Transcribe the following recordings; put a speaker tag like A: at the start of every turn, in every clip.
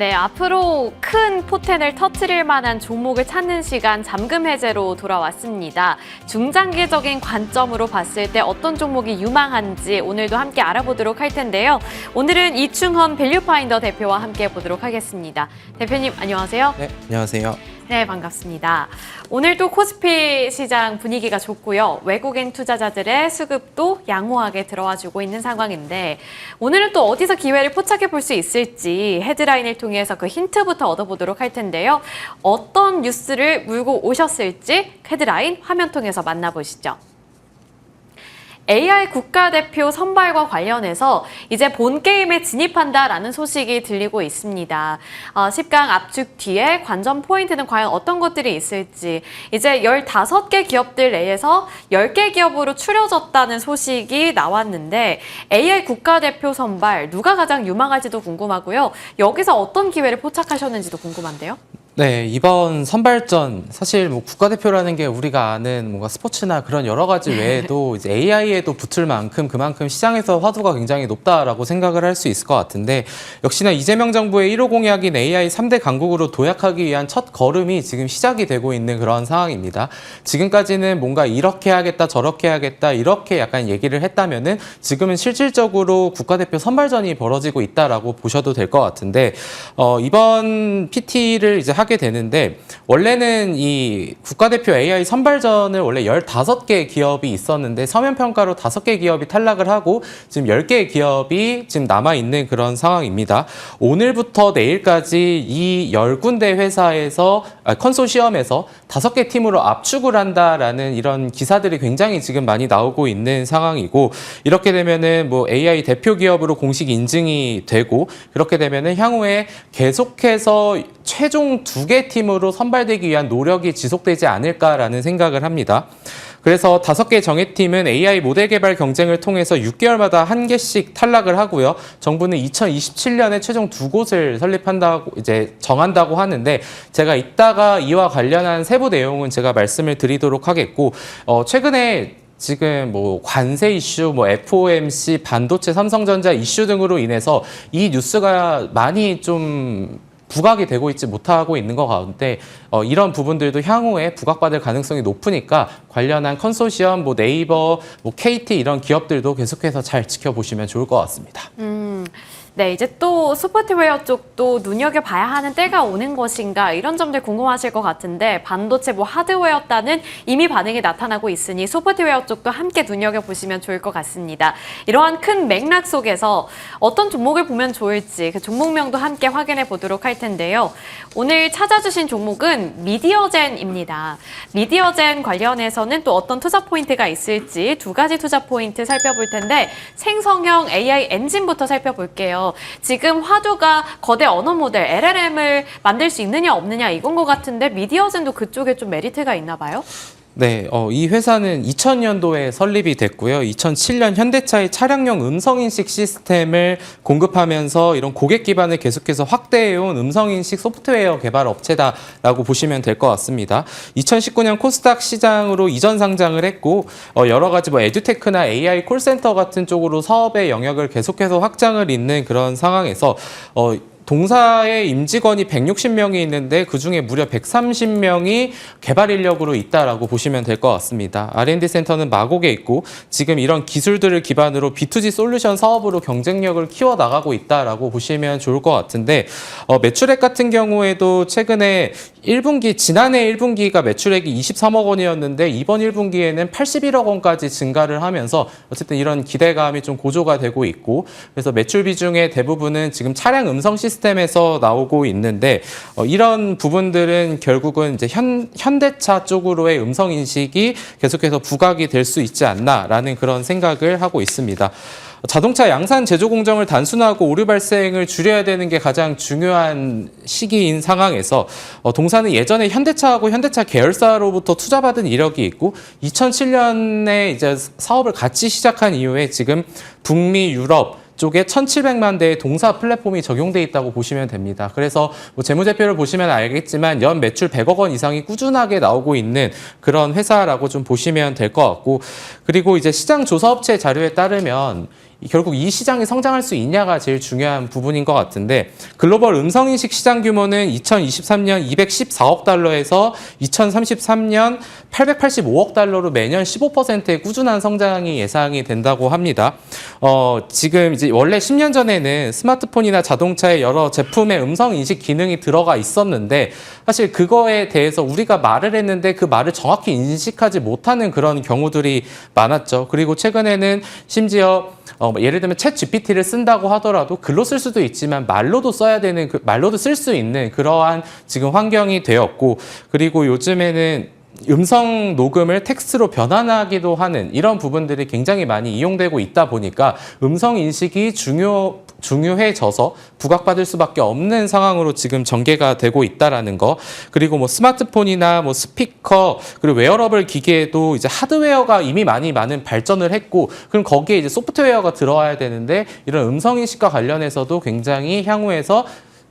A: 네, 앞으로 큰 포텐을 터뜨릴 만한 종목을 찾는 시간 잠금 해제로 돌아왔습니다. 중장기적인 관점으로 봤을 때 어떤 종목이 유망한지 오늘도 함께 알아보도록 할 텐데요. 오늘은 이충헌 밸류파인더 대표와 함께 보도록 하겠습니다. 대표님 안녕하세요.
B: 네, 안녕하세요.
A: 네, 반갑습니다. 오늘 또 코스피 시장 분위기가 좋고요. 외국인 투자자들의 수급도 양호하게 들어와주고 있는 상황인데 오늘은 또 어디서 기회를 포착해 볼 수 있을지 헤드라인을 통해서 그 힌트부터 얻어보도록 할 텐데요. 어떤 뉴스를 물고 오셨을지 헤드라인 화면 통해서 만나보시죠. AI 국가대표 선발과 관련해서 이제 본 게임에 진입한다라는 소식이 들리고 있습니다. 10강 압축 뒤에 관전 포인트는 과연 어떤 것들이 있을지 이제 15개 기업들 내에서 10개 기업으로 추려졌다는 소식이 나왔는데 AI 국가대표 선발 누가 가장 유망할지도 궁금하고요. 여기서 어떤 기회를 포착하셨는지도 궁금한데요.
B: 네, 이번 선발전 사실 뭐 국가대표라는 게 우리가 아는 뭔가 스포츠나 그런 여러 가지 외에도 이제 AI에도 붙을 만큼 그만큼 시장에서 화두가 굉장히 높다라고 생각을 할 수 있을 것 같은데 역시나 이재명 정부의 1호 공약인 AI 3대 강국으로 도약하기 위한 첫 걸음이 지금 시작이 되고 있는 그런 상황입니다. 지금까지는 뭔가 이렇게 하겠다 저렇게 하겠다 이렇게 약간 얘기를 했다면은 지금은 실질적으로 국가대표 선발전이 벌어지고 있다라고 보셔도 될 것 같은데 이번 PT를 이제 하게 되는데 원래는 이 국가대표 AI 선발전을 원래 15개 기업이 있었는데 서면평가로 5개 기업이 탈락을 하고 지금 10개 기업이 지금 남아있는 그런 상황입니다. 오늘부터 내일까지 이 10군데 회사에서 컨소시엄에서 5개 팀으로 압축을 한다라는 이런 기사들이 굉장히 지금 많이 나오고 있는 상황이고 이렇게 되면은 뭐 AI 대표 기업으로 공식 인증이 되고 그렇게 되면은 향후에 계속해서 최종 2개 팀으로 선발되기 위한 노력이 지속되지 않을까라는 생각을 합니다. 그래서 5개 정예팀은 AI 모델 개발 경쟁을 통해서 6개월마다 1개씩 탈락을 하고요. 정부는 2027년에 최종 2곳을 설립한다고 이제 정한다고 하는데 제가 이따가 이와 관련한 세부 내용은 제가 말씀을 드리도록 하겠고 최근에 지금 뭐 관세 이슈, 뭐 FOMC, 반도체, 삼성전자 이슈 등으로 인해서 이 뉴스가 많이 좀 부각이 되고 있지 못하고 있는 것 가운데 이런 부분들도 향후에 부각받을 가능성이 높으니까 관련한 컨소시엄, 뭐 네이버, 뭐 KT 이런 기업들도 계속해서 잘 지켜보시면 좋을 것 같습니다.
A: 네, 이제 또 소프트웨어 쪽도 눈여겨봐야 하는 때가 오는 것인가 이런 점들 궁금하실 것 같은데 반도체 뭐 하드웨어 따는 이미 반응이 나타나고 있으니 소프트웨어 쪽도 함께 눈여겨보시면 좋을 것 같습니다. 이러한 큰 맥락 속에서 어떤 종목을 보면 좋을지 그 종목명도 함께 확인해 보도록 할 텐데요. 오늘 찾아주신 종목은 미디어젠입니다. 미디어젠 관련해서는 또 어떤 투자 포인트가 있을지 2가지 투자 포인트 살펴볼 텐데 생성형 AI 엔진부터 살펴볼게요. 지금 화두가 거대 언어 모델 LLM을 만들 수 있느냐 없느냐 이건 것 같은데 미디어젠도 그쪽에 좀 메리트가 있나 봐요?
B: 네, 이 회사는 2000년도에 설립이 됐고요. 2007년 현대차의 차량용 음성인식 시스템을 공급하면서 이런 고객 기반을 계속해서 확대해온 음성인식 소프트웨어 개발 업체다라고 보시면 될 것 같습니다. 2019년 코스닥 시장으로 이전 상장을 했고 여러 가지 뭐 에듀테크나 AI 콜센터 같은 쪽으로 사업의 영역을 계속해서 확장을 잇는 그런 상황에서 동사의 임직원이 160명이 있는데 그중에 무려 130명이 개발 인력으로 있다라고 보시면 될 것 같습니다. R&D 센터는 마곡에 있고 지금 이런 기술들을 기반으로 B2G 솔루션 사업으로 경쟁력을 키워나가고 있다라고 보시면 좋을 것 같은데 매출액 같은 경우에도 최근에 1분기, 지난해 1분기가 매출액이 23억 원이었는데 이번 1분기에는 81억 원까지 증가를 하면서 어쨌든 이런 기대감이 좀 고조가 되고 있고 그래서 매출 비중의 대부분은 지금 차량 음성 시스템에서 나오고 있는데 이런 부분들은 결국은 이제 현대차 쪽으로의 음성 인식이 계속해서 부각이 될 수 있지 않나라는 그런 생각을 하고 있습니다. 자동차 양산 제조 공정을 단순화하고 오류 발생을 줄여야 되는 게 가장 중요한 시기인 상황에서 동사는 예전에 현대차하고 현대차 계열사로부터 투자받은 이력이 있고 2007년에 이제 사업을 같이 시작한 이후에 지금 북미, 유럽 쪽에 1,700만 대의 동사 플랫폼이 적용돼 있다고 보시면 됩니다. 그래서 뭐 재무제표를 보시면 알겠지만 연 매출 100억 원 이상이 꾸준하게 나오고 있는 그런 회사라고 좀 보시면 될 것 같고 그리고 이제 시장 조사업체 자료에 따르면 결국 이 시장이 성장할 수 있냐가 제일 중요한 부분인 것 같은데 글로벌 음성인식 시장 규모는 2023년 214억 달러에서 2033년 885억 달러로 매년 15%의 꾸준한 성장이 예상이 된다고 합니다. 지금 이제 원래 10년 전에는 스마트폰이나 자동차의 여러 제품에 음성인식 기능이 들어가 있었는데 사실 그거에 대해서 우리가 말을 했는데 그 말을 정확히 인식하지 못하는 그런 경우들이 많았죠. 그리고 최근에는 심지어 예를 들면 챗 GPT를 쓴다고 하더라도 글로 쓸 수도 있지만 말로도 써야 되는 말로도 쓸 수 있는 그러한 지금 환경이 되었고 그리고 요즘에는 음성 녹음을 텍스트로 변환하기도 하는 이런 부분들이 굉장히 많이 이용되고 있다 보니까 음성 인식이 중요해져서 부각받을 수밖에 없는 상황으로 지금 전개가 되고 있다라는 거. 그리고 뭐 스마트폰이나 뭐 스피커 그리고 웨어러블 기기에도 이제 하드웨어가 이미 많은 발전을 했고 그럼 거기에 이제 소프트웨어가 들어와야 되는데 이런 음성 인식과 관련해서도 굉장히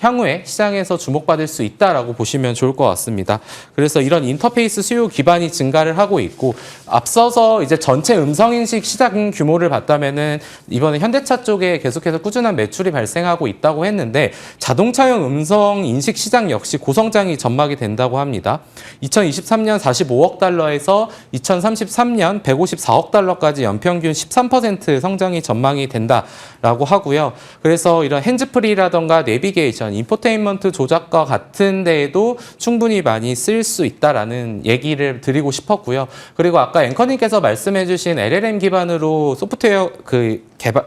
B: 향후에 시장에서 주목받을 수 있다라고 보시면 좋을 것 같습니다. 그래서 이런 인터페이스 수요 기반이 증가를 하고 있고 앞서서 이제 전체 음성인식 시장 규모를 봤다면은 이번에 현대차 쪽에 계속해서 꾸준한 매출이 발생하고 있다고 했는데 자동차용 음성인식 시장 역시 고성장이 전망이 된다고 합니다. 2023년 45억 달러에서 2033년 154억 달러까지 연평균 13% 성장이 전망이 된다라고 하고요. 그래서 이런 핸즈프리라던가 내비게이션 인포테인먼트 조작과 같은 데에도 충분히 많이 쓸 수 있다라는 얘기를 드리고 싶었고요. 그리고 아까 앵커님께서 말씀해주신 LLM 기반으로 소프트웨어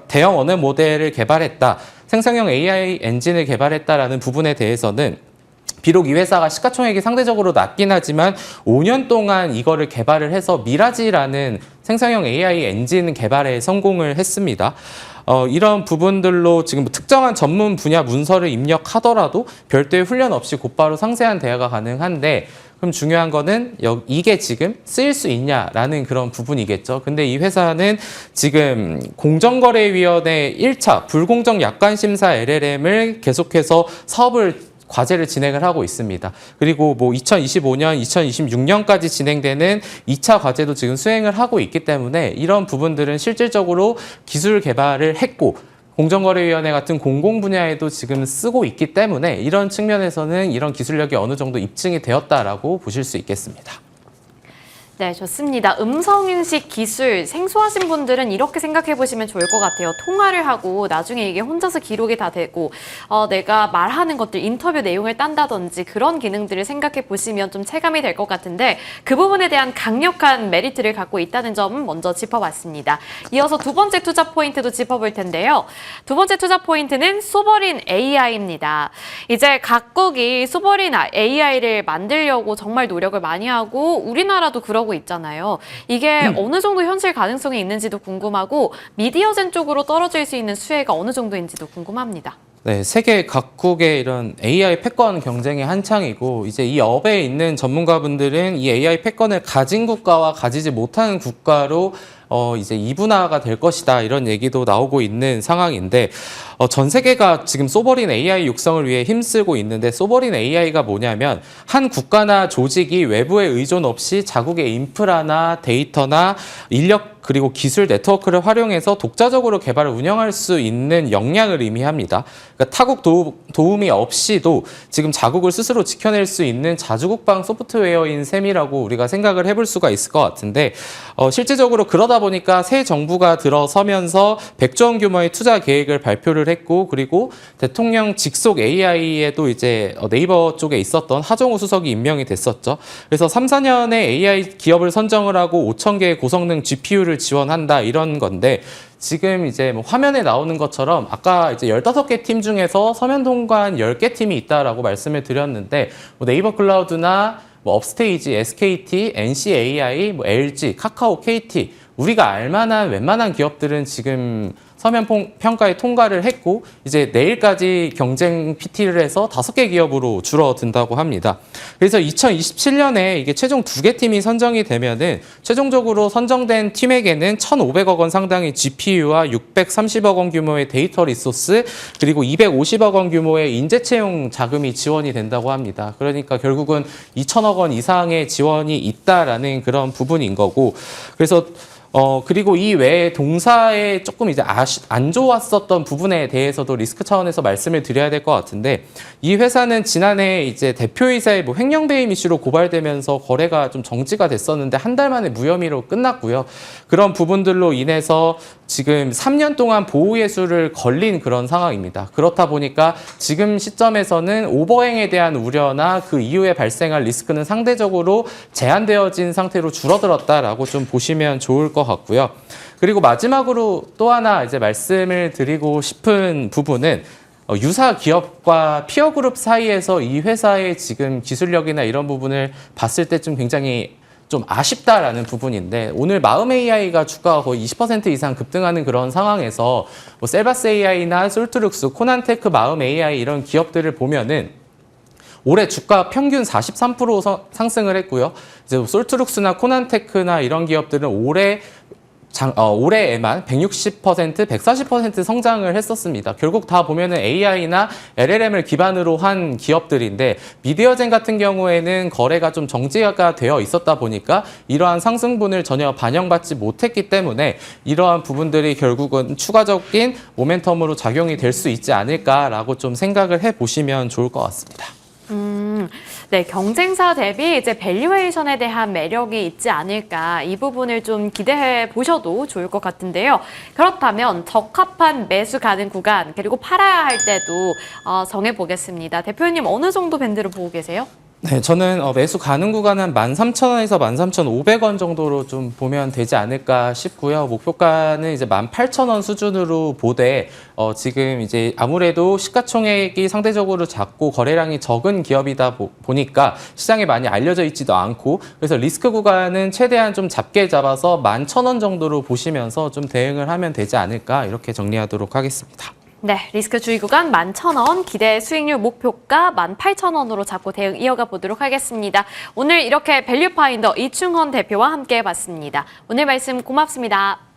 B: 대형 언어 모델을 개발했다, 생성형 AI 엔진을 개발했다라는 부분에 대해서는 비록 이 회사가 시가총액이 상대적으로 낮긴 하지만 5년 동안 이거를 개발을 해서 미라지라는 생성형 AI 엔진 개발에 성공을 했습니다. 이런 부분들로 지금 특정한 전문 분야 문서를 입력하더라도 별도의 훈련 없이 곧바로 상세한 대화가 가능한데 그럼 중요한 거는 이게 지금 쓰일 수 있냐라는 그런 부분이겠죠. 근데 이 회사는 지금 공정거래위원회 1차 불공정 약관심사 LLM을 계속해서 과제를 진행을 하고 있습니다. 그리고 뭐 2025년, 2026년까지 진행되는 2차 과제도 지금 수행을 하고 있기 때문에 이런 부분들은 실질적으로 기술 개발을 했고 공정거래위원회 같은 공공 분야에도 지금 쓰고 있기 때문에 이런 측면에서는 이런 기술력이 어느 정도 입증이 되었다라고 보실 수 있겠습니다.
A: 네, 좋습니다. 음성인식 기술 생소하신 분들은 이렇게 생각해 보시면 좋을 것 같아요. 통화를 하고 나중에 이게 혼자서 기록이 다 되고 내가 말하는 것들, 인터뷰 내용을 딴다든지 그런 기능들을 생각해 보시면 좀 체감이 될 것 같은데 그 부분에 대한 강력한 메리트를 갖고 있다는 점은 먼저 짚어봤습니다. 이어서 두 번째 투자 포인트도 짚어볼 텐데요. 두 번째 투자 포인트는 소버린 AI입니다. 이제 각국이 소버린 AI를 만들려고 정말 노력을 많이 하고 우리나라도 그러고 있잖아요. 이게 어느 정도 현실 가능성이 있는지도 궁금하고 미디어젠 쪽으로 떨어질 수 있는 수혜가 어느 정도인지도 궁금합니다.
B: 네, 세계 각국의 이런 AI 패권 경쟁이 한창이고 이제 이 업에 있는 전문가분들은 이 AI 패권을 가진 국가와 가지지 못하는 국가로 이제 이분화가 될 것이다 이런 얘기도 나오고 있는 상황인데 전 세계가 지금 소버린 AI 육성을 위해 힘쓰고 있는데 소버린 AI가 뭐냐면 한 국가나 조직이 외부의 의존 없이 자국의 인프라나 데이터나 인력 그리고 기술 네트워크를 활용해서 독자적으로 개발을 운영할 수 있는 역량을 의미합니다. 그러니까 타국 도움이 없이도 지금 자국을 스스로 지켜낼 수 있는 자주국방 소프트웨어인 셈이라고 우리가 생각을 해볼 수가 있을 것 같은데 실질적으로 그러다 보니까 새 정부가 들어서면서 100조 원 규모의 투자 계획을 발표를 했고 그리고 대통령 직속 AI에도 이제 네이버 쪽에 있었던 하정우 수석이 임명이 됐었죠. 그래서 3, 4년에 AI 기업을 선정을 하고 5,000개의 고성능 GPU를 지원한다 이런 건데 지금 이제 뭐 화면에 나오는 것처럼 아까 이제 15개 팀 중에서 서면 통과한 10개 팀이 있다라고 말씀을 드렸는데 뭐 네이버 클라우드나 뭐 업스테이지, SKT, NCAI, 뭐 LG, 카카오, KT 우리가 알만한 웬만한 기업들은 지금 서면 평가에 통과를 했고 이제 내일까지 경쟁 PT를 해서 5개 기업으로 줄어든다고 합니다. 그래서 2027년에 이게 최종 2개 팀이 선정이 되면은 최종적으로 선정된 팀에게는 1,500억 원 상당의 GPU와 630억 원 규모의 데이터 리소스 그리고 250억 원 규모의 인재 채용 자금이 지원이 된다고 합니다. 그러니까 결국은 2,000억 원 이상의 지원이 있다라는 그런 부분인 거고 그래서 그리고 이 외에 동사에 조금 이제 안 좋았었던 부분에 대해서도 리스크 차원에서 말씀을 드려야 될 것 같은데, 이 회사는 지난해 이제 대표이사의 뭐 횡령배임 이슈로 고발되면서 거래가 좀 정지가 됐었는데 한 달 만에 무혐의로 끝났고요. 그런 부분들로 인해서 지금 3년 동안 보호예수를 걸린 그런 상황입니다. 그렇다 보니까 지금 시점에서는 오버행에 대한 우려나 그 이후에 발생할 리스크는 상대적으로 제한되어진 상태로 줄어들었다라고 좀 보시면 좋을 것 같고요. 그리고 마지막으로 또 하나 이제 말씀을 드리고 싶은 부분은 유사 기업과 피어 그룹 사이에서 이 회사의 지금 기술력이나 이런 부분을 봤을 때 좀 굉장히 좀 아쉽다라는 부분인데, 오늘 마음 AI가 주가가 거의 20% 이상 급등하는 그런 상황에서 뭐 셀바스 AI나 솔트룩스, 코난테크, 마음 AI 이런 기업들을 보면은 올해 주가 평균 43% 상승을 했고요. 이제 솔트룩스나 코난테크나 이런 기업들은 올해에만 160%, 140% 성장을 했었습니다. 결국 다 보면은 AI나 LLM을 기반으로 한 기업들인데, 미디어젠 같은 경우에는 거래가 좀 정지가 되어 있었다 보니까 이러한 상승분을 전혀 반영받지 못했기 때문에 이러한 부분들이 결국은 추가적인 모멘텀으로 작용이 될 수 있지 않을까라고 좀 생각을 해보시면 좋을 것 같습니다.
A: 네, 경쟁사 대비 이제 밸류에이션에 대한 매력이 있지 않을까, 이 부분을 좀 기대해 보셔도 좋을 것 같은데요. 그렇다면 적합한 매수 가능 구간, 그리고 팔아야 할 때도 정해 보겠습니다. 대표님 어느 정도 밴드를 보고 계세요?
B: 네, 저는 매수 가능 구간은 13,000원에서 13,500원 정도로 좀 보면 되지 않을까 싶고요. 목표가는 이제 18,000원 수준으로 보되, 지금 이제 아무래도 시가총액이 상대적으로 작고 거래량이 적은 기업이다 보니까 시장에 많이 알려져 있지도 않고, 그래서 리스크 구간은 최대한 좀 작게 잡아서 11,000원 정도로 보시면서 좀 대응을 하면 되지 않을까, 이렇게 정리하도록 하겠습니다.
A: 네, 리스크 주의 구간 11,000원, 기대 수익률 목표가 18,000원으로 잡고 대응 이어가 보도록 하겠습니다. 오늘 이렇게 밸류파인더 이충헌 대표와 함께 해봤습니다. 오늘 말씀 고맙습니다.